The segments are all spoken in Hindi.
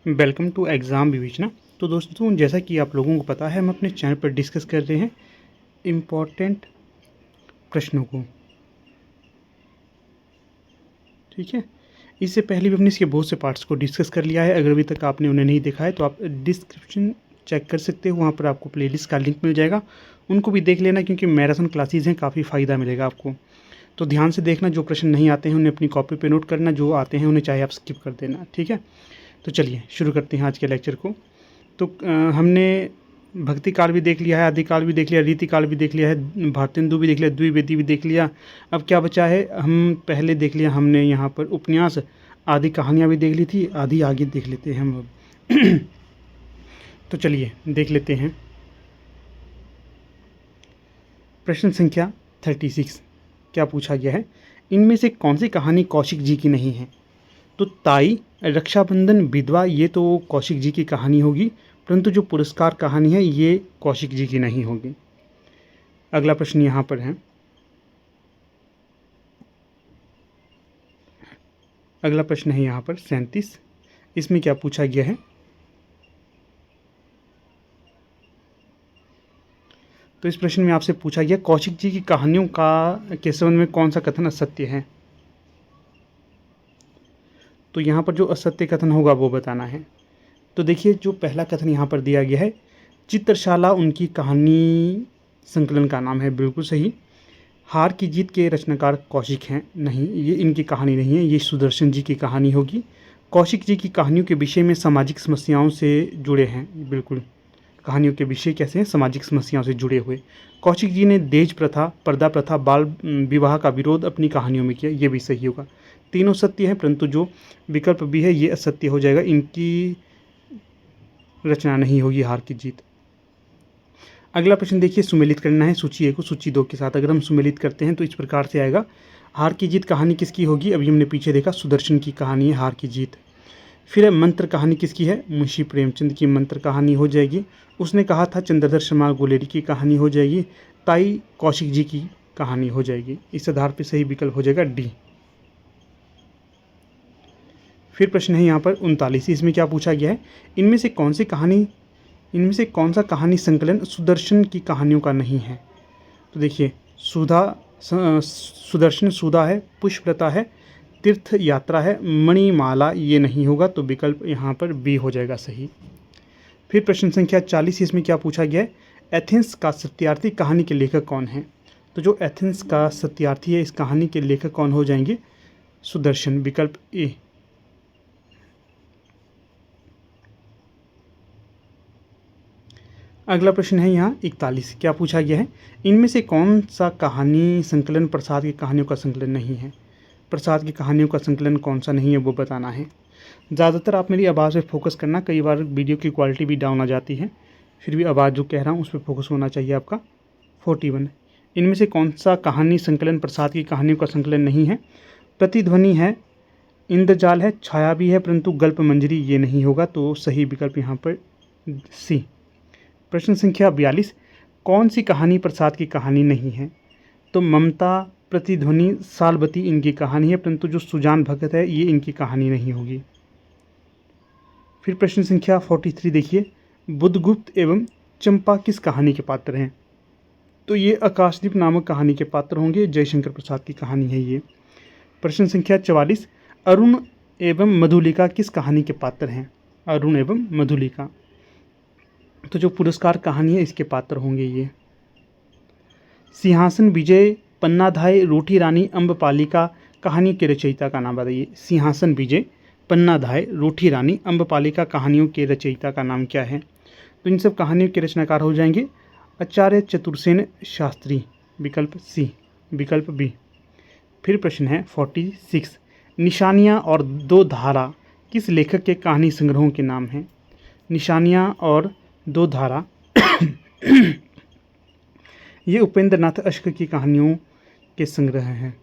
वेलकम टू एग्ज़ाम विवेचना। तो दोस्तों, जैसा कि आप लोगों को पता है, हम अपने चैनल पर डिस्कस कर रहे हैं इम्पॉर्टेंट प्रश्नों को। ठीक है, इससे पहले भी हमने इसके बहुत से पार्ट्स को डिस्कस कर लिया है। अगर अभी तक आपने उन्हें नहीं देखा है तो आप डिस्क्रिप्शन चेक कर सकते हो, वहाँ पर आपको प्लेलिस्ट का लिंक मिल जाएगा, उनको भी देख लेना, क्योंकि मैराथन क्लासेज हैं, काफ़ी फ़ायदा मिलेगा आपको। तो ध्यान से देखना, जो प्रश्न नहीं आते हैं उन्हें अपनी कॉपी पे नोट करना, जो आते हैं उन्हें चाहे आप स्किप कर देना। ठीक है, तो चलिए शुरू करते हैं आज के लेक्चर को। तो हमने भक्ति काल भी देख लिया है, आदि काल भी देख लिया, रीति काल भी देख लिया है, भारतेंदु भी देख लिया, द्विवेदी भी देख लिया। अब क्या बचा है, हम पहले देख लिया हमने यहाँ पर उपन्यास, आदि कहानियाँ भी देख ली थी, आदि आगे देख लेते हैं हम अब। तो चलिए देख लेते हैं। प्रश्न संख्या 36 क्या पूछा गया है, इनमें से कौन सी कहानी कौशिक जी की नहीं है? तो ताई, रक्षाबंधन, विधवा, ये तो कौशिक जी की कहानी होगी, परंतु जो पुरस्कार कहानी है ये कौशिक जी की नहीं होगी। अगला प्रश्न यहाँ पर है, अगला प्रश्न है यहाँ पर 37। इसमें क्या पूछा गया है, तो इस प्रश्न में आपसे पूछा गया कौशिक जी की कहानियों के संबंध में कौन सा कथन असत्य है। तो यहाँ पर जो असत्य कथन होगा वो बताना है। तो देखिए, जो पहला कथन यहाँ पर दिया गया है, चित्रशाला उनकी कहानी संकलन का नाम है, बिल्कुल सही। हार की जीत के रचनाकार कौशिक हैं, नहीं, ये इनकी कहानी नहीं है, ये सुदर्शन जी की कहानी होगी। कौशिक जी की कहानियों के विषय में सामाजिक समस्याओं से जुड़े हैं, बिल्कुल। कहानियों के विषय कैसे हैं, सामाजिक समस्याओं से जुड़े हुए। कौशिक जी ने दहेज प्रथा, पर्दा प्रथा, बाल विवाह का विरोध अपनी कहानियों में किया, ये भी सही होगा। तीनों सत्य हैं, परंतु जो विकल्प भी है ये असत्य हो जाएगा, इनकी रचना नहीं होगी हार की जीत। अगला प्रश्न देखिए, सुमेलित करना है सूची 1 को सूची 2 के साथ। अगर हम सुमेलित करते हैं तो इस प्रकार से आएगा, हार की जीत कहानी किसकी होगी? अभी हमने पीछे देखा, सुदर्शन की कहानी है हार की जीत। फिर मंत्र कहानी किसकी है? मुंशी प्रेमचंद की मंत्र कहानी हो जाएगी। उसने कहा था चंद्रधर शर्मा गुलेरी की कहानी हो जाएगी। ताई कौशिक जी की कहानी हो जाएगी। इस आधार पर सही विकल्प हो जाएगा डी। फिर प्रश्न है यहाँ पर 39, इसमें क्या पूछा गया है, इनमें से कौन सा कहानी संकलन सुदर्शन की कहानियों का नहीं है? तो देखिए, सुदर्शन सुधा है, पुष्पलता है, तीर्थ यात्रा है, मणिमाला, ये नहीं होगा, तो विकल्प यहाँ पर बी हो जाएगा सही। फिर प्रश्न संख्या 40, इसमें क्या पूछा गया है, एथेंस का सत्यार्थी कहानी के लेखक कौन है? तो जो एथेंस का सत्यार्थी है, इस कहानी के लेखक कौन हो जाएंगे? सुदर्शन, विकल्प ए। अगला प्रश्न है यहाँ 41, क्या पूछा गया है, इनमें से कौन सा कहानी संकलन प्रसाद की कहानियों का संकलन नहीं है? प्रसाद की कहानियों का संकलन कौन सा नहीं है वो बताना है। ज़्यादातर आप मेरी आवाज़ पे फोकस करना, कई बार वीडियो की क्वालिटी भी डाउन आ जाती है, फिर भी आवाज़ जो कह रहा हूँ उस पर फोकस होना चाहिए आपका। 41, इनमें से कौन सा कहानी संकलन प्रसाद की कहानियों का संकलन नहीं है? प्रतिध्वनि है, इंद्रजाल है, छाया भी है, परंतु गल्प मंजरी ये नहीं होगा, तो सही विकल्प यहाँ पर सी। प्रश्न संख्या 42, कौन सी कहानी प्रसाद की कहानी नहीं है? तो ममता, प्रतिध्वनि, सालबती इनकी कहानी है, परंतु जो सुजान भगत है ये इनकी कहानी नहीं होगी। फिर प्रश्न संख्या 43 देखिए, बुद्धगुप्त एवं चंपा किस कहानी के पात्र हैं? तो ये आकाशदीप नामक कहानी के पात्र होंगे, जयशंकर प्रसाद की कहानी है ये। प्रश्न संख्या 44, अरुण एवं मधुलिका किस कहानी के पात्र हैं? अरुण एवं मधुलिका, तो जो पुरस्कार कहानी है इसके पात्र होंगे ये। सिंहासन विजय, पन्नाधाय, रूठी रानी, अम्बपालिका कहानी के रचयिता का नाम बताइए। सिंहासन विजय, पन्नाधाय, रूठी रानी, अम्बपालिका कहानियों के रचयिता का नाम क्या है? तो इन सब कहानियों के रचनाकार हो जाएंगे आचार्य चतुर्सेन शास्त्री, विकल्प सी। विकल्प बी। फिर प्रश्न है 46, निशानियाँ और दो धारा किस लेखक के कहानी संग्रहों के नाम हैं? निशानियाँ और दो धारा ये उपेंद्र नाथ अश्क की कहानियों के संग्रह हैं।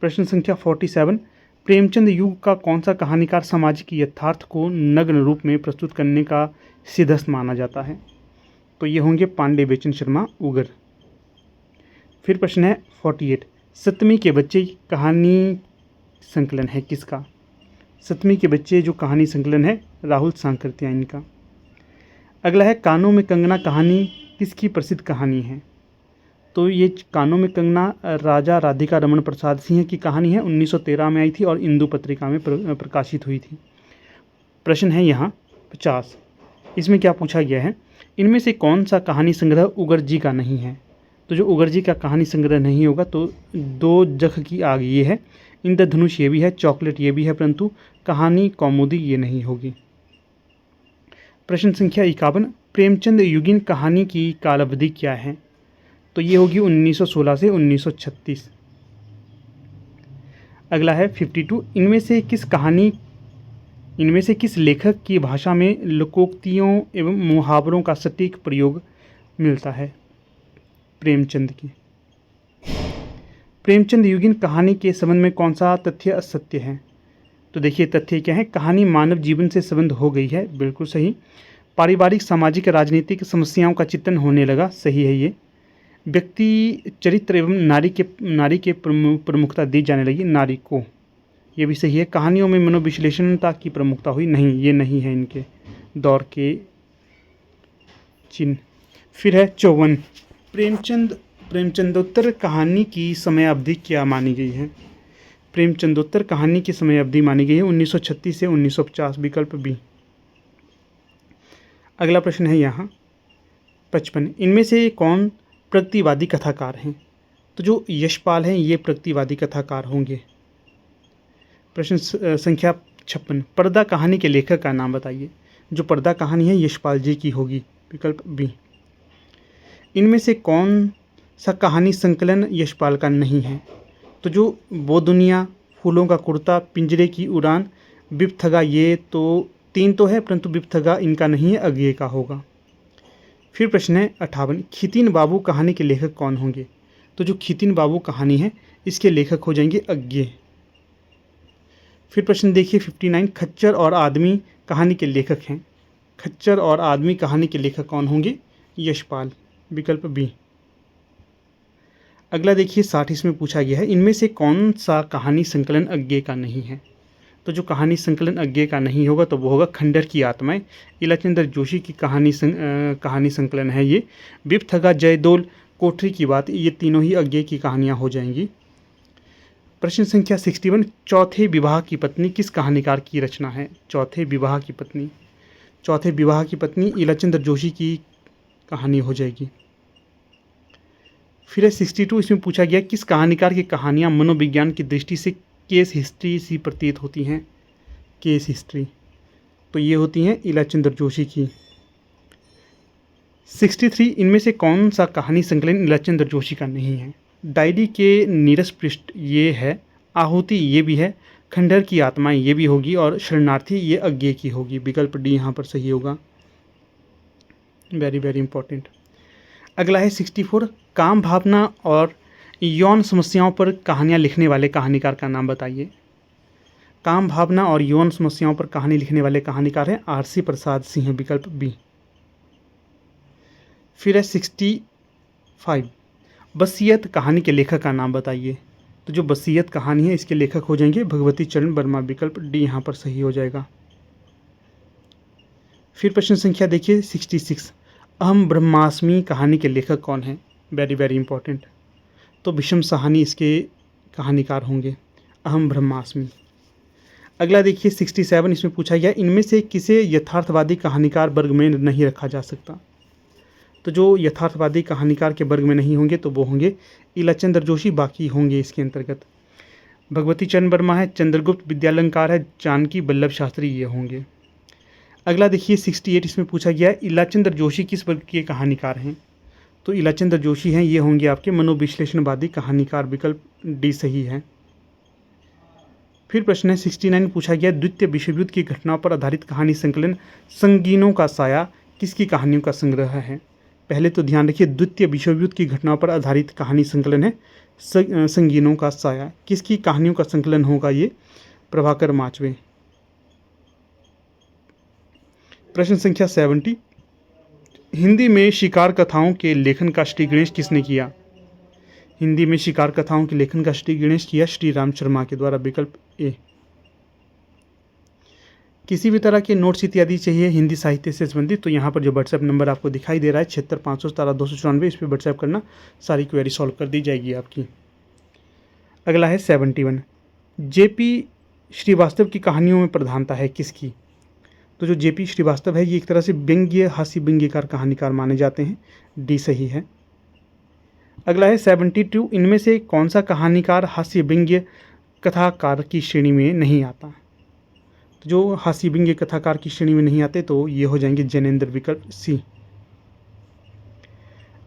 प्रश्न संख्या 47, प्रेमचंद युग का कौन सा कहानीकार सामाजिक यथार्थ को नग्न रूप में प्रस्तुत करने का सिद्धस्त माना जाता है? तो ये होंगे पांडे बेचन शर्मा उगर। फिर प्रश्न है 48, सतमी के बच्चे कहानी संकलन है किसका? 7वीं के बच्चे जो कहानी संकलन है राहुल सांकृत्या इनका। अगला है कानों में कंगना कहानी किसकी प्रसिद्ध कहानी है? तो ये कानों में कंगना राजा राधिका रमन प्रसाद सिंह की कहानी है। 1913 में आई थी और इंदु पत्रिका में प्रकाशित हुई थी। प्रश्न है यहाँ 50। इसमें क्या पूछा गया है? इनमें से कौन सा कहानी संग्रह उगरजी का नहीं है? तो जो उगरजी का कहानी संग्रह नहीं होगा तो 2 जख की आग ये है, इंद्रधनुष ये भी है, चॉकलेट ये भी है, परंतु कहानी कौमुदी ये नहीं होगी। प्रश्न संख्या 51। प्रेमचंद युगीन कहानी की कालावधि क्या है? तो ये होगी 1916 से 1936। अगला है 52। इनमें से किस लेखक की भाषा में लोकोक्तियों एवं मुहावरों का सटीक प्रयोग मिलता है? प्रेमचंद की। प्रेमचंद युगीन कहानी के संबंध में कौन सा तथ्य असत्य है? तो देखिए तथ्य क्या है? कहानी मानव जीवन से संबंध हो गई है, बिल्कुल सही। पारिवारिक सामाजिक राजनीतिक समस्याओं का चित्रण होने लगा, सही है ये। व्यक्ति चरित्र एवं नारी के प्रमुखता दी जाने लगी, नारी को, ये भी सही है। कहानियों में मनोविश्लेषणता की प्रमुखता हुई, नहीं, ये नहीं है इनके दौर के चिन्ह। फिर है 54। प्रेमचंदोत्तर कहानी की समय अवधि क्या मानी गई है? प्रेमचंदोत्तर कहानी की समय अवधि मानी गई है 1936 से 1950, विकल्प बी। अगला प्रश्न है यहाँ 55। इनमें से कौन प्रगतिवादी कथाकार हैं? तो जो यशपाल हैं ये प्रगतिवादी कथाकार होंगे। प्रश्न संख्या 56। पर्दा कहानी के लेखक का नाम बताइए। जो पर्दा कहानी है यशपाल जी की होगी, विकल्प बी। इनमें से कौन सा कहानी संकलन यशपाल का नहीं है? तो जो वो दुनिया, फूलों का कुर्ता, पिंजरे की उड़ान, बिपथगा, ये तो 3 तो है, परंतु बिपथगा इनका नहीं है, अज्ञे का होगा। फिर प्रश्न है 58। खितिन बाबू कहानी के लेखक कौन होंगे? तो जो खितिन बाबू कहानी है इसके लेखक हो जाएंगे अज्ञे। फिर प्रश्न देखिए 59। खच्चर और आदमी कहानी के लेखक हैं। खच्चर और आदमी कहानी के लेखक कौन होंगे? यशपाल, विकल्प बी। अगला देखिए 60। इसमें पूछा गया है इनमें से कौन सा कहानी संकलन अज्ञे का नहीं है? तो जो कहानी संकलन अज्ञे का नहीं होगा तो वो होगा खंडहर की आत्माएं, इलाचंद्र जोशी की कहानी संकलन है ये। बिपथगा, जयदोल, कोठरी की बात, ये तीनों ही अज्ञे की कहानियाँ हो जाएंगी। प्रश्न संख्या 61। चौथे विवाह की पत्नी किस कहानीकार की रचना है? चौथे विवाह की पत्नी इलाचंद्र जोशी की कहानी हो जाएगी। फिर है 62। इसमें पूछा गया किस कहानीकार की कहानियाँ मनोविज्ञान की दृष्टि से केस हिस्ट्री सी प्रतीत होती हैं? केस हिस्ट्री, तो ये होती हैं इलाचंद्र जोशी की। 63। इनमें से कौन सा कहानी संकलन इलाचंद्र जोशी का नहीं है? डायरी के नीरस पृष्ठ ये है, आहुति ये भी है, खंडहर की आत्माएं ये भी होगी, और शरणार्थी ये अज्ञे की होगी, विकल्प डी यहाँ पर सही होगा। Very very important. अगला है 64। काम भावना और यौन समस्याओं पर कहानियाँ लिखने वाले कहानीकार का नाम बताइए। काम भावना और यौन समस्याओं पर कहानी लिखने वाले कहानीकार हैं आरसी प्रसाद सिंह, विकल्प बी। फिर है 65। बसीयत कहानी के लेखक का नाम बताइए। तो जो बसीयत कहानी है इसके लेखक हो जाएंगे भगवती चरण वर्मा, विकल्प डी यहाँ पर सही हो जाएगा। फिर प्रश्न संख्या देखिए 66। अहम ब्रह्मास्मि कहानी के लेखक कौन हैं? Very very important. तो विषम साहनी इसके कहानीकार होंगे, अहम ब्रह्मास्मि। अगला देखिए 67। इसमें पूछा गया इनमें से किसे यथार्थवादी कहानीकार वर्ग में नहीं रखा जा सकता? तो जो यथार्थवादी कहानीकार के वर्ग में नहीं होंगे तो वो होंगे इलाचंद्र जोशी, बाकी होंगे इसके अंतर्गत भगवती चरण वर्मा है, चंद्रगुप्त विद्यालंकार है, जानकी वल्लभ शास्त्री ये होंगे। अगला देखिए 68। इसमें पूछा गया इलाचंद्र जोशी किस वर्ग के कहानीकार हैं? तो इलाचंद्र जोशी हैं, ये होंगे आपके मनोविश्लेषणवादी कहानीकार, विकल्प डी सही है। फिर प्रश्न है 69। पूछा गया द्वितीय विश्व युद्ध की घटनाओं पर आधारित कहानी संकलन संगीनों का साया किसकी कहानियों का संग्रह है? पहले तो ध्यान रखिए द्वितीय विश्व युद्ध की घटनाओं पर आधारित कहानी संकलन है संगीनों का साया। किसकी कहानियों का संकलन होगा ये? प्रभाकर माचवे। प्रश्न संख्या 70। हिंदी में शिकार कथाओं के लेखन का श्री गणेश किसने किया? हिंदी में शिकार कथाओं के लेखन का श्री गणेश किया श्री राम शर्मा के द्वारा, विकल्प ए। किसी भी तरह के नोट्स इत्यादि चाहिए हिंदी साहित्य से संबंधित तो यहाँ पर जो व्हाट्सएप नंबर आपको दिखाई दे रहा है 76 517 294, इस पर व्हाट्सएप करना, सारी क्वेरी सॉल्व कर दी जाएगी आपकी। अगला है 71, जेपी श्रीवास्तव की कहानियों में प्रधानता है किसकी? तो जो जेपी श्रीवास्तव है ये एक तरह से व्यंग्य हास्य व्यंग्यकार कहानीकार माने जाते हैं, डी सही है। अगला है 72, इनमें से कौन सा कहानीकार हास्य व्यंग्य कथाकार की श्रेणी में नहीं आता? तो जो हास्य व्यंग्य कथाकार की श्रेणी में नहीं आते तो ये हो जाएंगे जैनेन्द्र, विकल्प सी।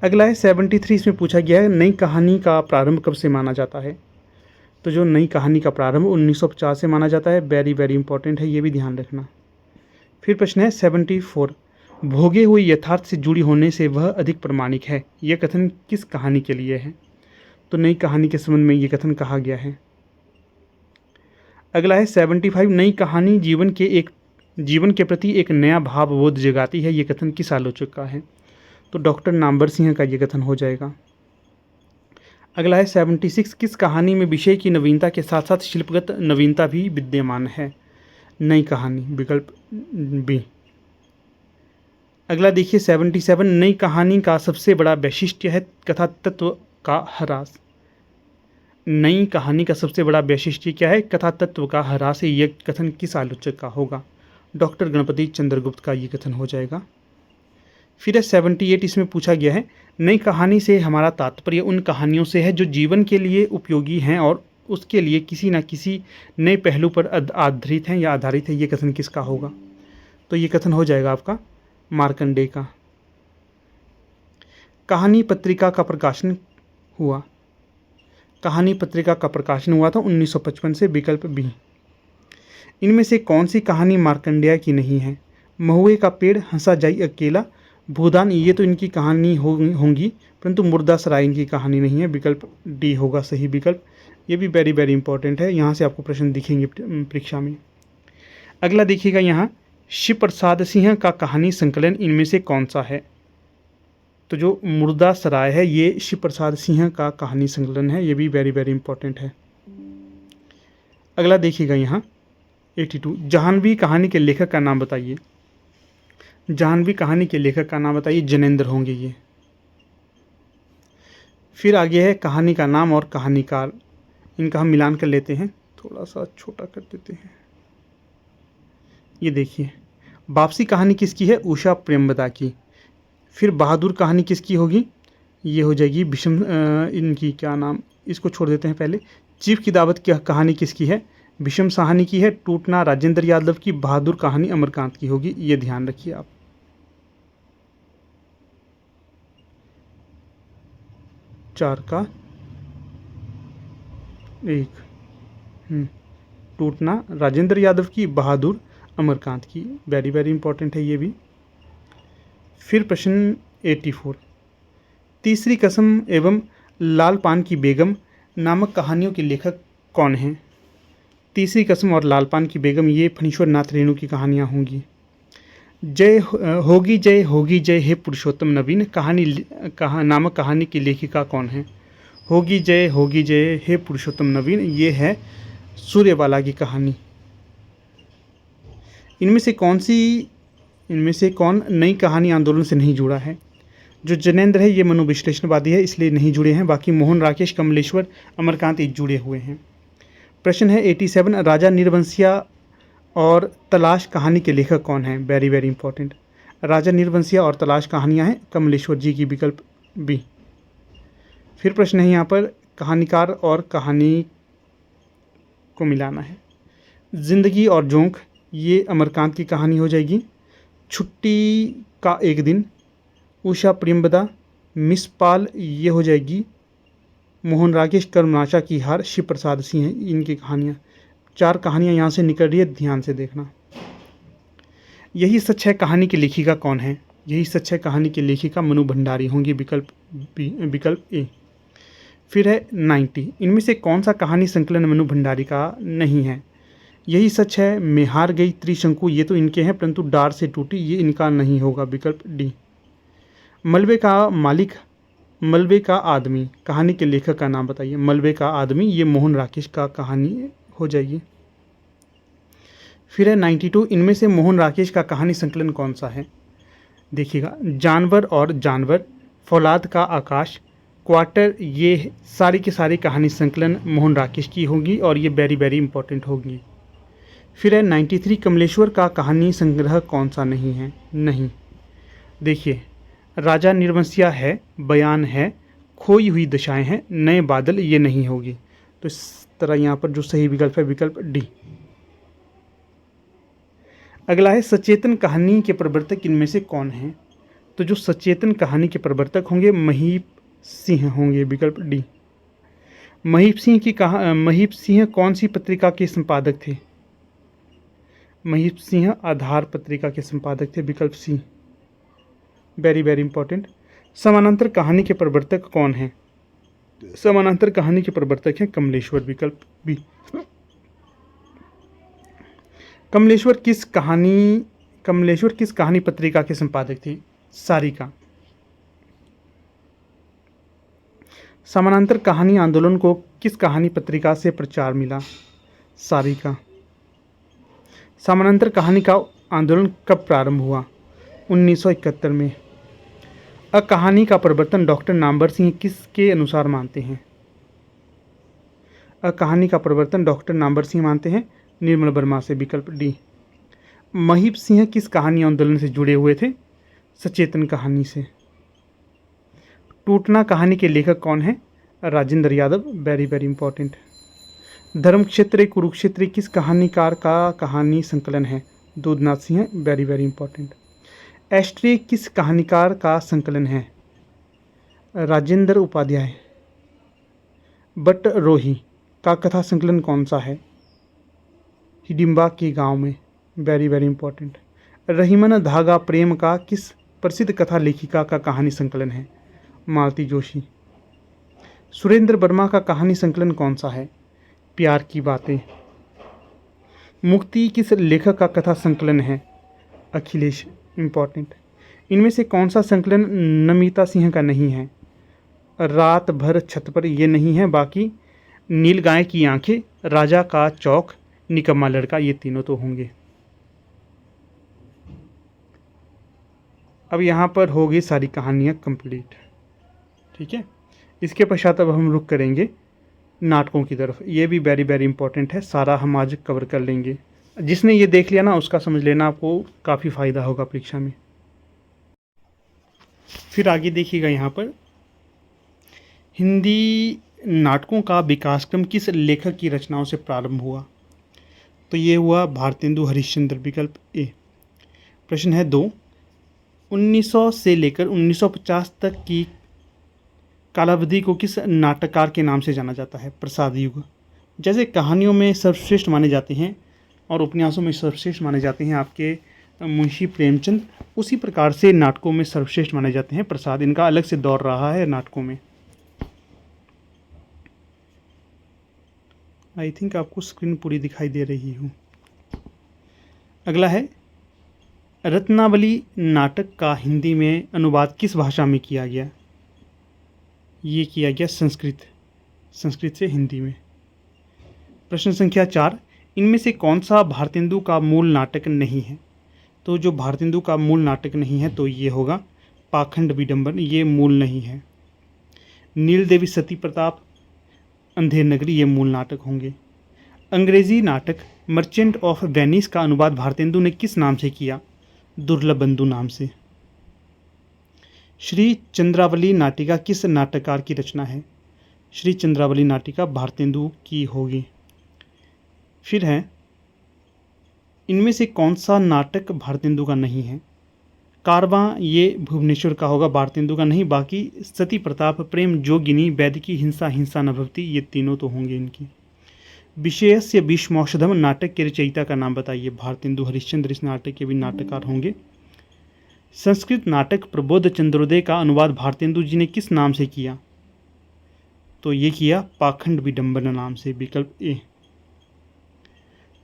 अगला है 73, इसमें पूछा गया है नई कहानी का प्रारंभ कब से माना जाता है? तो जो नई कहानी का प्रारंभ 1950 से माना जाता है, वेरी वेरी इंपॉर्टेंट है, ये भी ध्यान रखना। फिर प्रश्न है 74, भोगे हुए यथार्थ से जुड़ी होने से वह अधिक प्रामाणिक है, यह कथन किस कहानी के लिए है? तो नई कहानी के संबंध में ये कथन कहा गया है। अगला है 75, नई कहानी जीवन के प्रति एक नया भावबोध जगाती है, ये कथन किस आलोचक का है? तो डॉक्टर नामवर सिंह का ये कथन हो जाएगा। अगला है 76, किस कहानी में विषय की नवीनता के साथ साथ शिल्पगत नवीनता भी विद्यमान है? नई कहानी, विकल्प बी। अगला देखिए 77, नई कहानी का सबसे बड़ा वैशिष्ट्य है कथा तत्व का ह्रास। नई कहानी का सबसे बड़ा वैशिष्ट्य क्या है? कथा तत्व का ह्रास। यह कथन किस आलोचक का होगा? डॉक्टर गणपति चंद्रगुप्त का ये कथन हो जाएगा। फिर है 78, इसमें पूछा गया है नई कहानी से हमारा तात्पर्य उन कहानियों से है जो जीवन के लिए उपयोगी हैं और उसके लिए किसी न किसी नए पहलू पर आधारित हैं या आधारित है, ये कथन किसका होगा? तो ये कथन हो जाएगा आपका मार्कंडेय का। कहानी पत्रिका का प्रकाशन हुआ। कहानी पत्रिका का प्रकाशन हुआ था 1955 से, विकल्प बी। इनमें से कौन सी कहानी मार्कंडेय की नहीं है? महुए का पेड़, हंसा जाई अकेला, भूदान, ये तो इनकी कहानी होंगी, परंतु मुर्दासराय इनकी कहानी नहीं है, विकल्प डी होगा सही विकल्प। ये भी वेरी वेरी इंपॉर्टेंट है, यहाँ से आपको प्रश्न दिखेंगे परीक्षा में। अगला देखिएगा यहाँ, शिव प्रसाद सिंह का कहानी संकलन इनमें से कौन सा है? तो जो मुर्दासराय है ये शिव प्रसाद सिंह का कहानी संकलन है, ये भी वेरी वेरी इंपॉर्टेंट है। अगला देखिएगा यहाँ 82, जाह्नवी कहानी के लेखक का नाम बताइए। जाह्नवी कहानी के लेखक का नाम बताइए, जैनेन्द्र होंगे ये। फिर आगे है कहानी का नाम और कहानीकार, इनका हम मिलान कर लेते हैं, थोड़ा सा छोटा कर देते हैं। ये देखिए, वापसी कहानी किसकी है? उषा प्रेमवदा की। फिर बहादुर कहानी किसकी होगी? ये हो जाएगी विषम, इनकी क्या नाम, इसको छोड़ देते हैं पहले। चीफ की दावत की कहानी किसकी है? विषम साहनी की है। टूटना राजेंद्र यादव की। बहादुर कहानी अमरकांत की होगी, ये ध्यान रखिए आप। चार का एक। टूटना राजेंद्र यादव की, बहादुर अमरकांत की, वेरी वेरी इंपॉर्टेंट है ये भी। फिर प्रश्न 84, तीसरी कसम एवं लाल पान की बेगम नामक कहानियों के लेखक कौन हैं? तीसरी कसम और लाल पान की बेगम ये फणीश्वर नाथ रेणु की कहानियाँ होंगी। जय होगी जय हे पुरुषोत्तम नवीन नामक कहानी की लेखिका कौन है? होगी जय हे पुरुषोत्तम नवीन, ये है सूर्यवाला की कहानी। इनमें से कौन नई कहानी आंदोलन से नहीं जुड़ा है? जो जैनेन्द्र है ये मनोविश्लेषणवादी है, इसलिए नहीं जुड़े हैं। बाकी मोहन, राकेश, कमलेश्वर, अमरकांत ये जुड़े हुए हैं। प्रश्न है 87, राजा निर्वंशिया और तलाश कहानी के लेखक कौन हैं? Very very important. Raja Nirbansiya और तलाश कहानियाँ हैं कमलेश्वर जी की, विकल्प बी। फिर प्रश्न है यहाँ पर कहानीकार और कहानी को मिलाना है। जिंदगी और जोंक ये अमरकांत की कहानी हो जाएगी। छुट्टी का एक दिन, उषा प्रेमवदा, मिस पाल ये हो जाएगी मोहन, राकेश, कर्मनाशा की हार, शिव प्रसाद सिंह इनकी कहानियाँ। 4 कहानियाँ यहाँ से निकल रही है, ध्यान से देखना। यही सच है कहानी की लेखिका कौन है? यही सच है कहानी की लेखिका मनु भंडारी होंगी, विकल्प बी, विकल्प ए। फिर है 90, इनमें से कौन सा कहानी संकलन मनु भंडारी का नहीं है? यही सच है, मैं हार गई, त्रिशंकु ये तो इनके हैं, परंतु डार से टूटी ये इनका नहीं होगा, विकल्प डी। मलबे का मालिक, मलबे का आदमी कहानी के लेखक का नाम बताइए। मलबे का आदमी ये मोहन, राकेश का कहानी हो जाएगी। फिर है 92, इनमें से मोहन राकेश का कहानी संकलन कौन सा है? देखिएगा, जानवर और जानवर, फौलाद का आकाश, क्वार्टर, ये सारी की सारी कहानी संकलन मोहन राकेश की होगी और ये वेरी वेरी इंपॉर्टेंट होगी। फिर है 93, कमलेश्वर का कहानी संग्रह कौन सा नहीं है? नहीं, देखिए, राजा निर्वंशिया है, बयान है, खोई हुई दशाएं हैं, नए बादल, ये नहीं होगी। तो इस तरह यहाँ पर जो सही विकल्प है विकल्प डी। अगला है सचेतन कहानी के प्रवर्तक इनमें से कौन हैं? तो जो सचेतन कहानी के प्रवर्तक होंगे महीप सिंह होंगे, विकल्प डी। महीप सिंह कौन सी पत्रिका के संपादक थे? महीप सिंह आधार पत्रिका के संपादक थे, विकल्प सी। Very very important. समानांतर कहानी के प्रवर्तक कौन हैं? समानांतर कहानी के प्रवर्तक हैं कमलेश्वर, विकल्प बी। कमलेश्वर किस कहानी पत्रिका के संपादक थे? सारिका। समानांतर कहानी आंदोलन को किस कहानी पत्रिका से प्रचार मिला? सारिका। समानांतर कहानी का आंदोलन कब प्रारंभ हुआ? 1971 में। कहानी का प्रवर्तन डॉक्टर नामवर सिंह किसके अनुसार मानते हैं? कहानी का प्रवर्तन डॉक्टर नामवर सिंह मानते हैं निर्मल वर्मा से, विकल्प डी। महीप सिंह किस कहानी आंदोलन से जुड़े हुए थे? सचेतन कहानी से। टूटना कहानी के लेखक कौन है? Rajendra Yadav, very very important. Dharmakshetra Kurukshetra किस कहानीकार का कहानी संकलन है? Doodhnath Singh, very very important. Ashtray किस कहानीकार का संकलन है? राजेंद्र उपाध्याय। बटरोही का कथा संकलन कौन सा है? हिडिंबा के गांव में, वेरी वेरी इंपॉर्टेंट। रहीमन धागा प्रेम का किस प्रसिद्ध कथा लेखिका का कहानी संकलन है? मालती जोशी। सुरेंद्र वर्मा का कहानी संकलन कौन सा है? प्यार की बातें। मुक्ति किस लेखक का कथा संकलन है? अखिलेश, इंपॉर्टेंट। इनमें से कौन सा संकलन नमिता सिंह का नहीं है? रात भर छत पर, ये नहीं है। बाकी नील गाय की आंखें, राजा का चौक, निकम्मा लड़का, ये तीनों तो होंगे। अब यहाँ पर हो गई सारी कहानियाँ कंप्लीट, ठीक है। इसके पश्चात अब हम रुक करेंगे नाटकों की तरफ। ये भी वेरी वेरी इंपॉर्टेंट है, सारा हम आज कवर कर लेंगे। जिसने ये देख लिया ना उसका समझ लेना आपको काफ़ी फ़ायदा होगा परीक्षा में। फिर आगे देखिएगा यहाँ पर, हिंदी नाटकों का विकासक्रम किस लेखक की रचनाओं से प्रारंभ हुआ? तो ये हुआ भारतेंदु हरिश्चंद्र, विकल्प ए। प्रश्न है 2, 1900 से लेकर 1950 तक की कालावधि को किस नाटककार के नाम से जाना जाता है? प्रसाद युग। जैसे कहानियों में सर्वश्रेष्ठ माने जाते हैं और उपन्यासों में सर्वश्रेष्ठ माने जाते हैं आपके मुंशी प्रेमचंद, उसी प्रकार से नाटकों में सर्वश्रेष्ठ माने जाते हैं प्रसाद। इनका अलग से दौर रहा है नाटकों में। आई थिंक आपको स्क्रीन पूरी दिखाई दे रही हो। अगला है, रत्नावली नाटक का हिंदी में अनुवाद किस भाषा में किया गया? ये किया गया संस्कृत से हिंदी में। प्रश्न संख्या 4, इनमें से कौन सा भारतेंदु का मूल नाटक नहीं है? तो जो भारतेंदु का मूल नाटक नहीं है तो ये होगा पाखंड विडंबन, ये मूल नहीं है। नील देवी सती प्रताप, अंधेर नगरी, ये मूल नाटक होंगे। अंग्रेजी नाटक मर्चेंट ऑफ वेनिस का अनुवाद भारतेंदु ने किस नाम से किया? दुर्लभ बंधु नाम से। श्री चंद्रावली नाटिका किस नाटककार की रचना है? श्री चंद्रावली नाटिका भारतेंदु की होगी। फिर है, इनमें से कौन सा नाटक भारतेंदु का नहीं है? कारवां, ये भुवनेश्वर का होगा, भारतेंदु का नहीं। बाकी सती प्रताप, प्रेम जोगिनी, वैदिकी हिंसा, हिंसा न भवति, ये तीनों तो होंगे इनकी। विषयस्य भीष्मौषधम नाटक के रचयिता का नाम बताइए? भारतेंदु हरिश्चंद्र इस नाटक के भी नाटककार होंगे। संस्कृत नाटक प्रबोध चंद्रोदय का अनुवाद भारतेंदु जी ने किस नाम से किया? तो ये किया पाखंड विडंबन नाम से, विकल्प ए।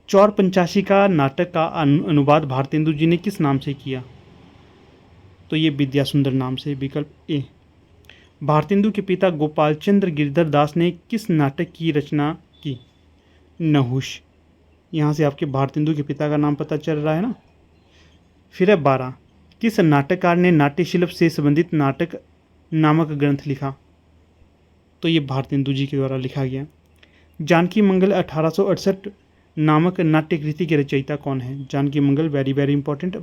चौर पंचाशी का नाटक का अनुवाद भारतेंदु जी ने किस नाम से किया? तो ये विद्या सुंदर नाम से, विकल्प ए। भारतेंदु के पिता गोपाल चंद्र गिरधर दास ने किस नाटक की रचना की? नहुष। यहाँ से आपके भारतेंदु के पिता का नाम पता चल रहा है ना। फिर है 12, किस नाटककार ने नाट्यशिल्प से संबंधित नाटक नामक ग्रंथ लिखा? तो ये भारतेंदु जी के द्वारा लिखा गया। जानकी मंगल 1868 नामक नाट्यकृति के रचयिता कौन है? जानकी मंगल very very important,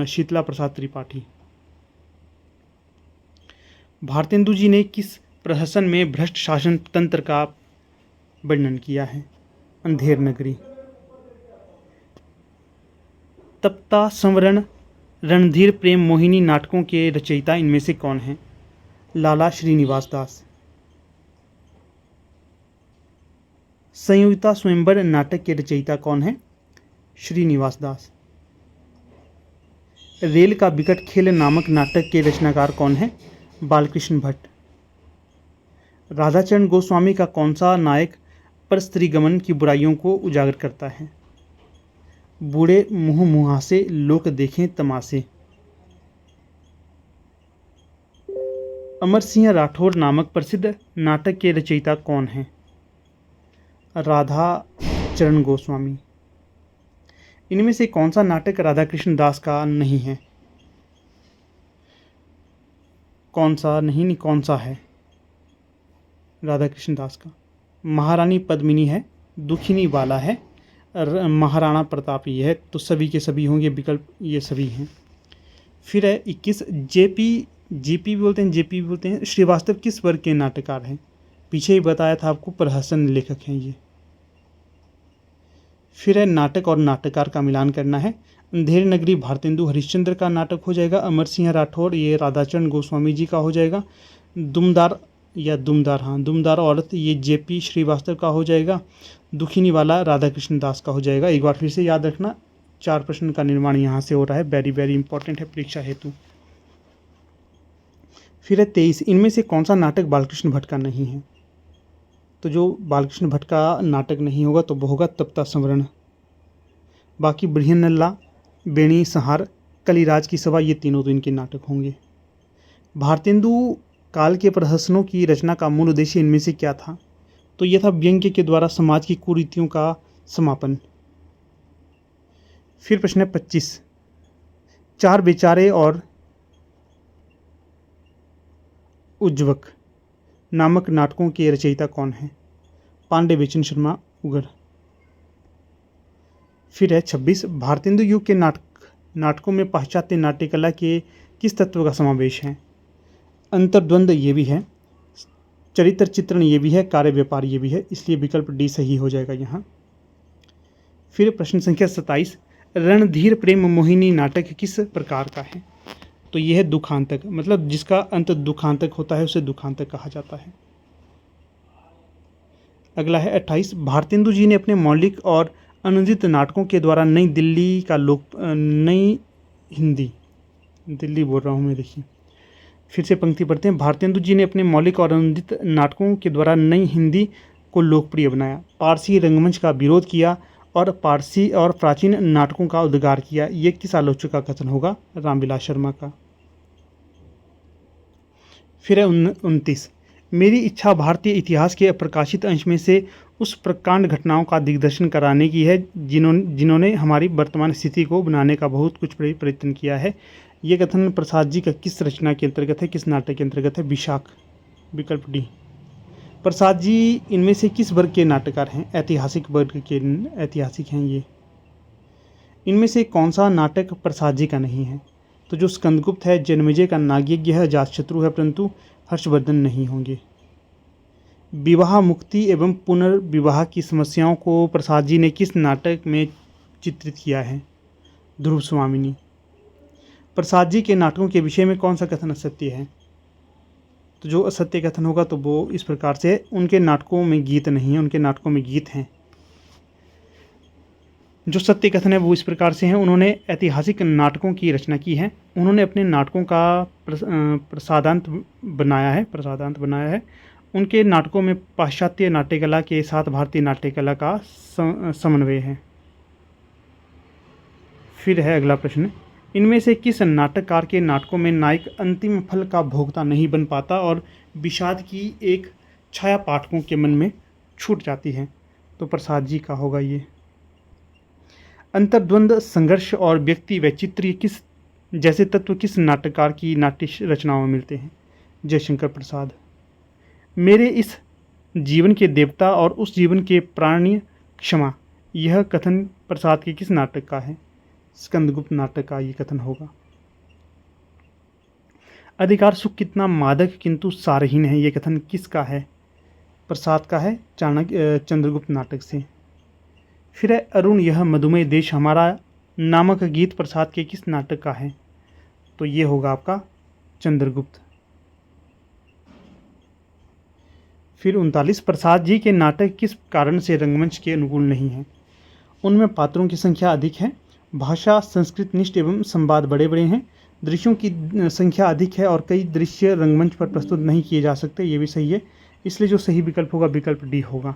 Sheetla Prasad Tripathi. Bharatendu ji ने किस प्रहसन में भ्रष्ट शासन तंत्र का वर्णन किया है? अंधेर नगरी। तप्ता, संवरण, रणधीर, प्रेम मोहिनी नाटकों के रचयिता इनमें से कौन है? लाला श्रीनिवास दास। संयुक्ता स्वयंवर नाटक के रचयिता कौन है? श्रीनिवास दास। रेल का विकट खेल नामक नाटक के रचनाकार कौन है? बालकृष्ण भट्ट। राधाचरण गोस्वामी का कौन सा नायक परस्त्रीगमन की बुराइयों को उजागर करता है? बूढ़े मुँह मुहासे लोक देखें तमाशे। अमर सिंह राठौर नामक प्रसिद्ध नाटक के रचयिता कौन है? राधा चरण गोस्वामी। इनमें से कौन सा नाटक राधा कृष्ण दास का नहीं है? कौन सा नहीं, कौन सा है? राधा कृष्ण दास का। महारानी पद्मिनी है, दुखिनी बाला है, महाराणा प्रताप ये है। तो सभी के सभी होंगे विकल्प, ये सभी हैं। फिर है 21, जेपी भी बोलते हैं श्रीवास्तव किस वर्ग के नाटककार हैं? पीछे ही बताया था आपको, प्रहसन लेखक हैं ये। फिर है नाटक और नाटककार का मिलान करना है। अंधेर नगरी भारतेंदु हरिश्चंद्र का नाटक हो जाएगा। अमर सिंह राठौर ये राधाचरण गोस्वामी जी का हो जाएगा। दुमदार औरत ये जेपी श्रीवास्तव का हो जाएगा। दुखिनी वाला राधा कृष्ण दास का हो जाएगा। एक बार फिर से याद रखना, 4 प्रश्न का निर्माण यहाँ से हो रहा है, वेरी वेरी इंपॉर्टेंट है परीक्षा हेतु। फिर है 23, इनमें से कौन सा नाटक बालकृष्ण भट्ट का नहीं है? तो जो बालकृष्ण भट्ट का नाटक नहीं होगा तो वो होगा तप्ता संवरण। बाकी बृहन्नल्ला, बेणी संहार, कलिराज की सभा, ये तीनों तो इनके नाटक होंगे। भारतेंदु काल के प्रहसनों की रचना का मूल उद्देश्य इनमें से क्या था? तो यह था व्यंग्य के द्वारा समाज की कुरीतियों का समापन। फिर प्रश्न है 25, 4 बेचारे और उज्जवक नामक नाटकों के रचयिता कौन है? पांडे बेचन शर्मा उगर। फिर है 26, भारतेंदु युग के नाटकों में पाश्चात्य नाट्यकला के किस तत्व का समावेश है? अंतर्द्वंद ये भी है, चरित्र चित्रण ये भी है, कार्य व्यापार ये भी है, इसलिए विकल्प डी सही हो जाएगा यहाँ। फिर प्रश्न संख्या 27, रणधीर प्रेम मोहिनी नाटक किस प्रकार का है? तो यह है दुखांतक, मतलब जिसका अंत दुखांतक होता है उसे दुखांतक कहा जाता है। अगला है 28, भारतेंदु जी ने अपने मौलिक और अनुदित नाटकों के द्वारा नई दिल्ली बोल रहा हूँ मैं, देखिए फिर से पंक्ति पढ़ते हैं। भारतेंदु जी ने अपने मौलिक और अनुदित नाटकों के द्वारा नई हिंदी को लोकप्रिय बनाया, पारसी रंगमंच का विरोध किया और पारसी और प्राचीन नाटकों का उद्गार किया। ये किस आलोचक का कथन होगा? रामविलास शर्मा का। फिर है 29, मेरी इच्छा भारतीय इतिहास के अप्रकाशित अंश में से उस प्रकांड घटनाओं का दिग्दर्शन कराने की है जिन्होंने हमारी वर्तमान स्थिति को बनाने का बहुत कुछ प्रयत्न किया है। ये कथन प्रसाद जी का किस रचना के अंतर्गत है, किस नाटक के अंतर्गत है? विशाख, विकल्प डी। प्रसाद जी इनमें से किस वर्ग के नाटककार हैं? ऐतिहासिक वर्ग के ऐतिहासिक हैं ये। इनमें से कौन सा नाटक प्रसाद जी का नहीं है? तो जो स्कंदगुप्त है, जन्मेजय का नागयज्ञ है, अजातशत्रु है, परंतु हर्षवर्धन नहीं होंगे। विवाह मुक्ति एवं पुनर्विवाह की समस्याओं को प्रसाद जी ने किस नाटक में चित्रित किया है? ध्रुव स्वामिनी। प्रसाद जी के नाटकों के विषय में कौन सा कथन असत्य है? तो जो असत्य कथन होगा तो वो इस प्रकार से, उनके नाटकों में गीत नहीं है, उनके नाटकों में गीत हैं। जो सत्य कथन है वो इस प्रकार से हैं, उन्होंने ऐतिहासिक नाटकों की रचना की है, उन्होंने अपने नाटकों का प्रसादांत बनाया है। उनके नाटकों में पाश्चात्य नाट्यकला के साथ भारतीय नाट्यकला का समन्वय है। फिर है अगला प्रश्न, इनमें से किस नाटककार के नाटकों में नायक अंतिम फल का भोक्ता नहीं बन पाता और विषाद की एक छाया पाठकों के मन में छूट जाती है? तो प्रसाद जी का होगा ये। अंतर्द्वंद, संघर्ष और व्यक्ति वैचित्र्य किस जैसे तत्व किस नाटककार की नाट्य रचनाओं में मिलते हैं? जयशंकर प्रसाद। मेरे इस जीवन के देवता और उस जीवन के प्राणी क्षमा, यह कथन प्रसाद के किस नाटक का है? स्कंदगुप्त नाटक का ये कथन होगा। अधिकार सुख कितना मादक किंतु सारहीन है, ये कथन किसका है? प्रसाद का है, चाणक्य चंद्रगुप्त नाटक से। फिर है अरुण यह मधुमेह देश हमारा नामक गीत प्रसाद के किस नाटक का है? तो ये होगा आपका चंद्रगुप्त। फिर 39 प्रसाद जी के नाटक किस कारण से रंगमंच के अनुकूल नहीं हैं? उनमें पात्रों की संख्या अधिक है, भाषा संस्कृत निष्ठ एवं संवाद बड़े बड़े हैं, दृश्यों की संख्या अधिक है और कई दृश्य रंगमंच पर प्रस्तुत नहीं किए जा सकते, ये भी सही है। इसलिए जो सही विकल्प होगा विकल्प डी होगा।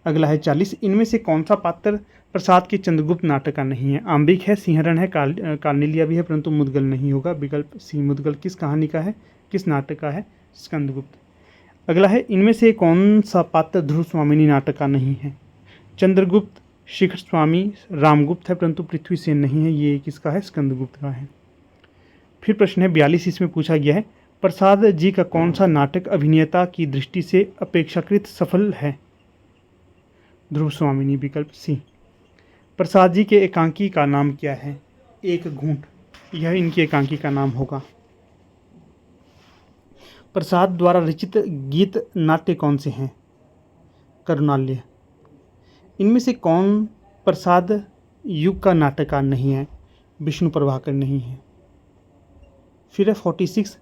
अगला है 40, इनमें से कौन सा पात्र प्रसाद के चंद्रगुप्त नाटक का नहीं है? आम्बिक है, सिंहरण है, कार्नेलिया भी है, परंतु मुदगल नहीं होगा। विकल्प सी मुदगल किस कहानी का है, किस नाटक का है? स्कंदगुप्त। अगला है इनमें से कौन सा पात्र ध्रुव स्वामिनी नाटक का नहीं है? चंद्रगुप्त, शिखर स्वामी, रामगुप्त है, परंतु पृथ्वीसेन नहीं है, ये किसका है? स्कंदगुप्त का है। फिर प्रश्न है 42, इसमें पूछा गया है प्रसाद जी का कौन सा नाटक अभिनेता की दृष्टि से अपेक्षाकृत सफल है? ध्रुव स्वामिनी, विकल्प सी। प्रसाद जी के एकांकी का नाम क्या है? एक घूंट, यह इनकी एकांकी का नाम होगा। प्रसाद द्वारा रचित गीत नाट्य कौन से हैं? करुणालय। इनमें से कौन प्रसाद युग का नाटककार नहीं है? विष्णु प्रभाकर नहीं है। फिर है 46,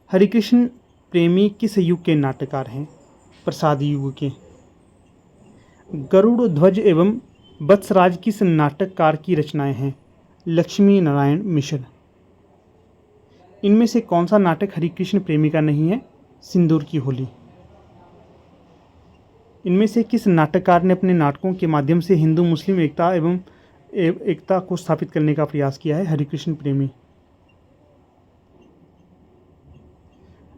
हरिकृष्ण प्रेमी किस युग के नाटककार हैं? प्रसाद युग के। गरुड़ ध्वज एवं वत्सराज किस नाटककार की रचनाएं हैं? लक्ष्मी नारायण मिश्र। इनमें से कौन सा नाटक हरिकृष्ण प्रेमी का नहीं है? सिंदूर की होली। इनमें से किस नाटककार ने अपने नाटकों के माध्यम से हिंदू मुस्लिम एकता को स्थापित करने का प्रयास किया है? हरिकृष्ण प्रेमी।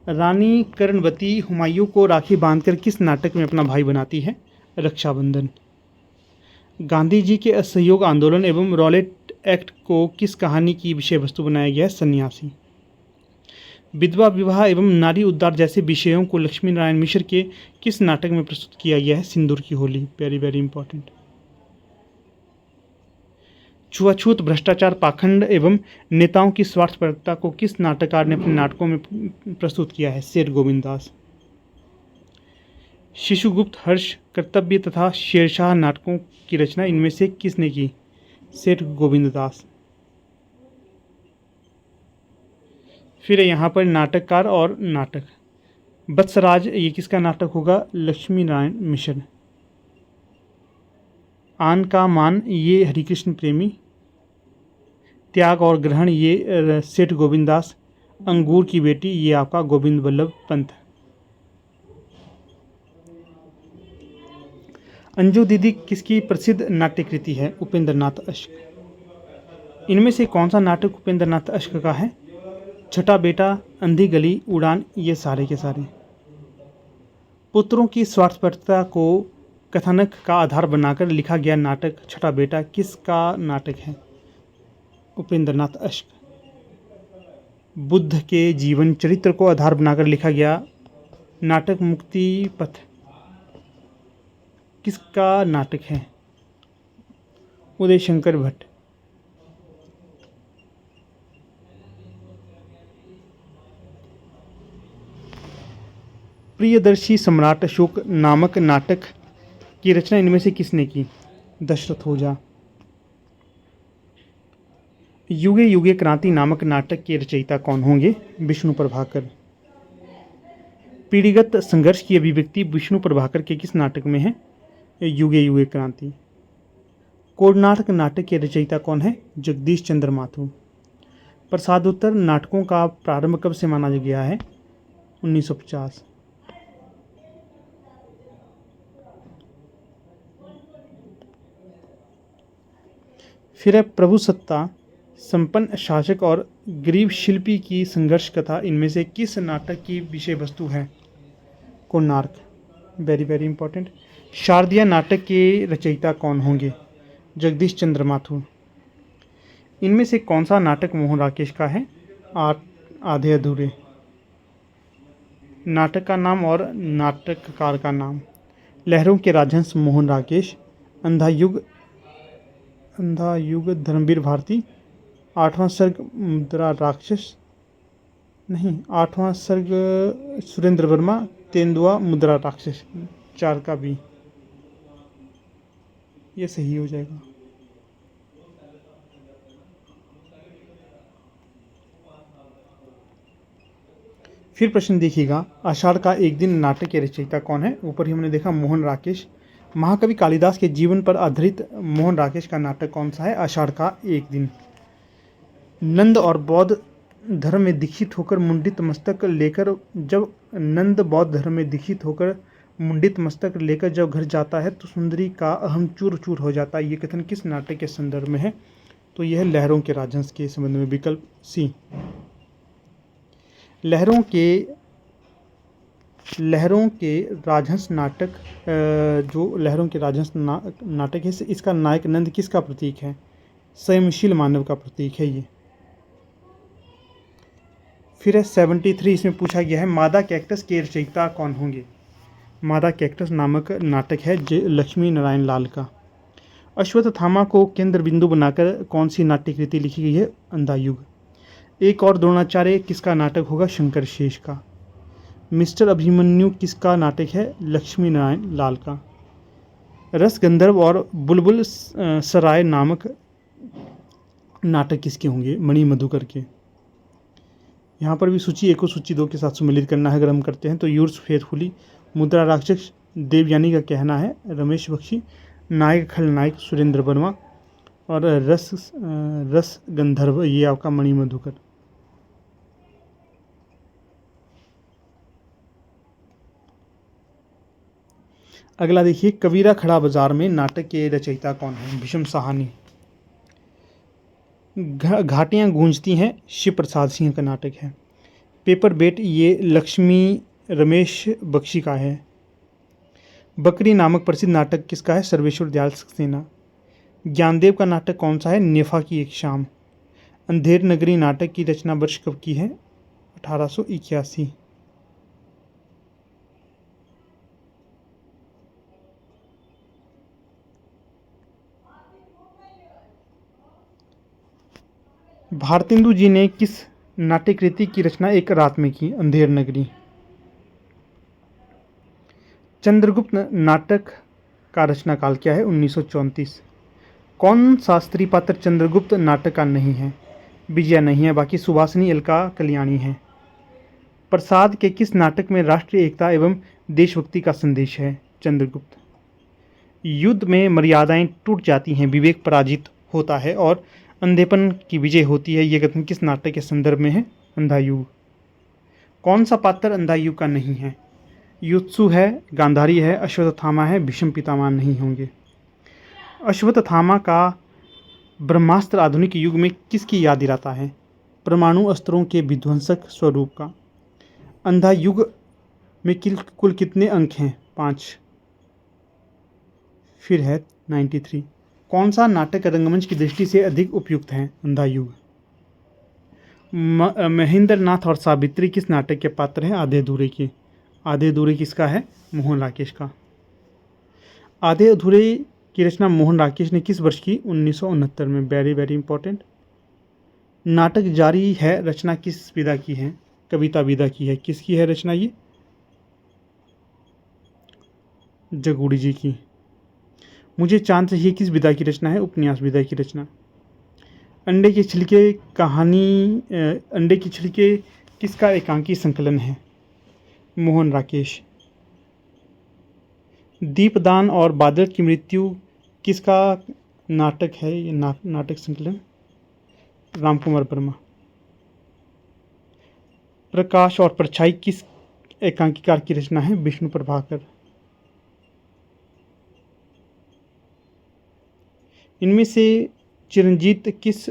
रानी कर्णवती हुमायूं को राखी बांधकर किस नाटक में अपना भाई बनाती है? रक्षाबंधन। गांधी जी के असहयोग आंदोलन एवं रॉलेट एक्ट को किस कहानी की विषय वस्तु बनाया गया है? सन्यासी। विधवा विवाह एवं नारी उद्धार जैसे विषयों को लक्ष्मी नारायण मिश्र के किस नाटक में प्रस्तुत किया गया है? सिंदूर की होली। Very very important. छुआछूत, भ्रष्टाचार, पाखंड एवं नेताओं की स्वार्थपरता को किस नाटककार ने अपने नाटकों में प्रस्तुत किया है? शेर गोविंददास। शिशुगुप्त, हर्ष, कर्तव्य तथा शेरशाह नाटकों की रचना इनमें से किसने की? सेठ गोविंददास। फिर यहाँ पर नाटककार और नाटक। वत्सराज ये किसका नाटक होगा? लक्ष्मी नारायण मिश्र। आन का मान ये हरिकृष्ण प्रेमी। त्याग और ग्रहण ये सेठ गोविंददास। अंगूर की बेटी ये आपका गोविंद वल्लभ पंत। अंजू दीदी किसकी प्रसिद्ध नाट्यकृति है? उपेंद्रनाथ अश्क। इनमें से कौन सा नाटक उपेंद्रनाथ अश्क का है? छठा बेटा, अंधी गली, उड़ान, ये सारे के सारे। पुत्रों की स्वार्थपरता को कथानक का आधार बनाकर लिखा गया नाटक छठा बेटा किसका नाटक है? उपेंद्रनाथ अश्क। बुद्ध के जीवन चरित्र को आधार बनाकर लिखा गया नाटक मुक्ति पथ किसका नाटक है? उदय शंकर भट्ट। प्रियदर्शी सम्राट अशोक नामक नाटक की रचना इनमें से किसने की? दशरथ ओझा। युगे युगे क्रांति नामक नाटक के रचयिता कौन होंगे? विष्णु प्रभाकर। पीढ़ीगत संघर्ष की अभिव्यक्ति विष्णु प्रभाकर के किस नाटक में है? युगे युगे क्रांति। कोडनाटक नाटक के रचयिता कौन है? जगदीश चंद्र माथुर। प्रसादोत्तर नाटकों का प्रारंभ कब से माना गया है? 1950। फिर है प्रभुसत्ता, संपन्न शासक और गरीब शिल्पी की संघर्ष कथा इनमें से किस नाटक की विषय वस्तु है? कोणार्क। Very very important. शारदिया नाटक के रचयिता कौन होंगे? जगदीश चंद्र माथुर। इनमें से कौन सा नाटक मोहन राकेश का है? आधे अधूरे। नाटक का नाम और नाटककार का नाम। लहरों के राजहंस मोहन राकेश। अंधा युग धर्मवीर भारती। आठवां सर्ग मुद्रा राक्षस, नहीं, आठवां सर्ग सुरेंद्र वर्मा। तेंदुआ मुद्रा राक्षस। 4 का बी, ये सही हो जाएगा। फिर प्रश्न देखिएगा, आषाढ़ का एक दिन नाटक के रचयिता कौन है? ऊपर ही हमने देखा मोहन राकेश। महाकवि कालिदास के जीवन पर आधारित मोहन राकेश का नाटक कौन सा है? आषाढ़ का एक दिन। नंद और बौद्ध धर्म में दीक्षित होकर मुंडित मस्तक लेकर जब घर जाता है तो सुंदरी का अहम चूर चूर हो जाता है। ये कथन किस नाटक के संदर्भ में है? तो यह है लहरों के राजहंस के संबंध में, विकल्प सी। लहरों के राजहंस नाटक, जो लहरों के राजहंस नाटक है, इसका नायक नंद किसका प्रतीक है? संयमशील मानव का प्रतीक है ये। फिर है 73, इसमें पूछा गया है मादा कैक्टस के रचयिता कौन होंगे? मादा कैक्टस नामक नाटक है लक्ष्मी नारायण लाल का। अश्वत्थामा को केंद्र बिंदु बनाकर कौन सी नाट्य कृति लिखी गई है? अंधा युग। एक और द्रोणाचार्य किसका नाटक होगा? शंकर शेष का। मिस्टर अभिमन्यु किसका नाटक है? लक्ष्मी नारायण लाल का। रस गंधर्व और बुलबुल सराय नामक नाटक किसके होंगे? मणि मधुकर के। यहाँ पर भी सूची 1 को सूची 2 के साथ सम्मिलित करना है। अगर हम करते हैं तो यूर्स फेयरफुली, मुद्रा राक्षस देवयानी का कहना है रमेश बख्शी, नायक खलनायक सुरेंद्र वर्मा, और रस गंधर्व ये आपका मणि मधुकर। अगला देखिए, कबीरा खड़ा बाजार में नाटक के रचयिता कौन है? भीष्म साहनी। घाटियां गूंजती हैं शिव प्रसाद सिंह का नाटक है। पेपर बेट ये लक्ष्मी रमेश बख्शी का है। बकरी नामक प्रसिद्ध नाटक किसका है? सर्वेश्वर दयाल सक्सेना। ज्ञानदेव का नाटक कौन सा है? नेफा की एक शाम। अंधेर नगरी नाटक की रचना वर्ष कब की है? 1881। भारतेंदु जी ने किस नाट्य कृति की रचना एक रात में की? अंधेर नगरी। चंद्रगुप्त नाटक का रचना काल क्या है? 1934। कौन सा स्त्री पात्र चंद्रगुप्त नाटक का नहीं है? विजया नहीं है, बाकी सुभाषिनी, अलका कल्याणी है। प्रसाद के किस नाटक में राष्ट्रीय एकता एवं देशभक्ति का संदेश है? चंद्रगुप्त। युद्ध में मर्यादाएं टूट जाती हैं, विवेक पराजित होता है और अंधेपन की विजय होती है। यह कथन किस नाटक के संदर्भ में है? अंधा युग। कौन सा पात्र अंधा युग का नहीं है? युत्सु है, गांधारी है, अश्वत्थामा है, भीष्म पितामह नहीं होंगे। अश्वत्थामा का ब्रह्मास्त्र आधुनिक युग में किसकी याद दिलाता है? परमाणु अस्त्रों के विध्वंसक स्वरूप का। अंधा युग में कुल कितने अंक हैं? 5। फिर है 93, कौन सा नाटक रंगमंच की दृष्टि से अधिक उपयुक्त है? अंधा युग। महेंद्र नाथ और सावित्री किस नाटक के पात्र हैं? आधे अधूरे के। आधे अधूरे किसका है? मोहन राकेश का। आधे अधूरे की रचना मोहन राकेश ने किस वर्ष की? 1969 में। Very very important. नाटक जारी है रचना किस विधा की है? कविता विधा की है। किसकी है रचना ये? जगूड़ी जी की। मुझे चांद चाहिए किस विधा की रचना है? उपन्यास विधा की रचना। अंडे के छिलके किसका एकांकी संकलन है? मोहन राकेश। दीपदान और बादल की मृत्यु किसका नाटक है? ये नाटक संकलन रामकुमार वर्मा। प्रकाश और परछाई किस एकांकीकार की रचना है? विष्णु प्रभाकर। इनमें से चिरंजीत किस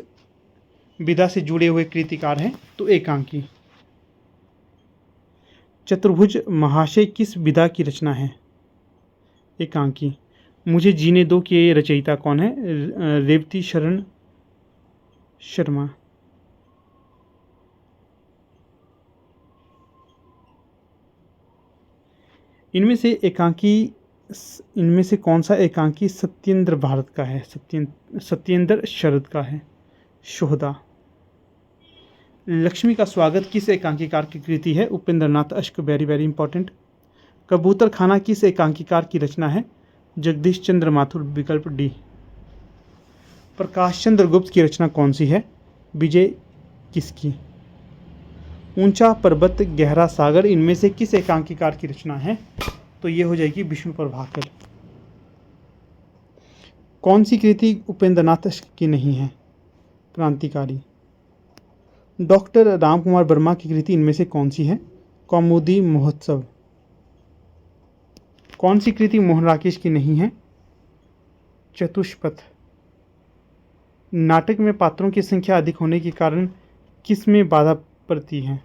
विधा से जुड़े हुए कृतिकार हैं? तो एकांकी। चतुर्भुज महाशय किस विधा की रचना है? एकांकी। मुझे जीने दो के रचयिता कौन है? रेवती शरण शर्मा। इनमें से कौन सा एकांकी सत्येंद्र भारत का है? सत्येंद्र शरद का है। शोहदा। लक्ष्मी का स्वागत किस एकांकीकार की कृति है? उपेंद्रनाथ अश्क। Very very important. कबूतर खाना किस एकांकीकार की रचना है? जगदीश चंद्र माथुर। विकल्प डी। प्रकाश चंद्र गुप्त की रचना कौन सी है? विजय किसकी? ऊंचा पर्वत गहरा सागर इनमें से किस एकांकीकार की रचना है? तो ये हो जाएगी विष्णु प्रभाकर। कौन सी कृति उपेंद्रनाथ अश्क की नहीं है? क्रांतिकारी। डॉक्टर रामकुमार वर्मा की कृति इनमें से कौन सी है? कौमुदी महोत्सव। कौन सी कृति मोहन राकेश की नहीं है? चतुष्पथ। नाटक में पात्रों की संख्या अधिक होने के कारण किस में बाधा पड़ती है?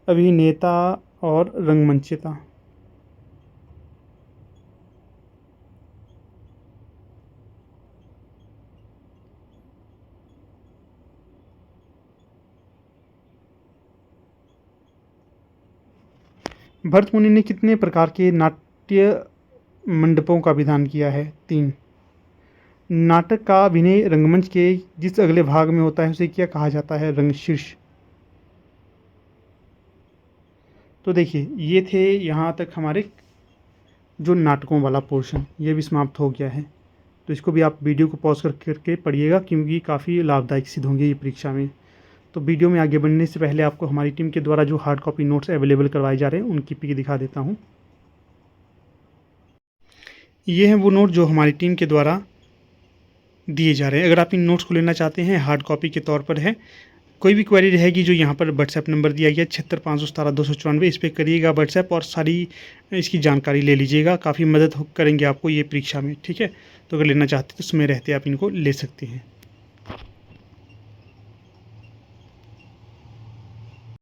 अभिनेता और रंगमंचता। भरत मुनि ने कितने प्रकार के नाट्य मंडपों का विधान किया है? 3। नाटक का अभिनय रंगमंच के जिस अगले भाग में होता है उसे क्या कहा जाता है? रंगशीर्ष। तो देखिए ये थे यहाँ तक हमारे जो नाटकों वाला पोर्शन, ये भी समाप्त हो गया है। तो इसको भी आप वीडियो को पॉज करके पढ़िएगा क्योंकि काफ़ी लाभदायक सिद्ध होंगे ये परीक्षा में। तो वीडियो में आगे बढ़ने से पहले आपको हमारी टीम के द्वारा जो हार्ड कॉपी नोट्स अवेलेबल करवाए जा रहे हैं उनकी पिक दिखा देता हूँ। ये हैं वो नोट जो हमारी टीम के द्वारा दिए जा रहे हैं। अगर आप इन नोट्स को लेना चाहते हैं हार्ड कॉपी के तौर पर है, कोई भी क्वेरी रहेगी जो यहाँ पर व्हाट्सएप नंबर दिया गया 76517294, इस पर करिएगा व्हाट्सएप और सारी इसकी जानकारी ले लीजिएगा। काफ़ी मदद करेंगे आपको ये परीक्षा में, ठीक है। तो अगर लेना चाहते हैं तो समय रहते आप इनको ले सकते हैं।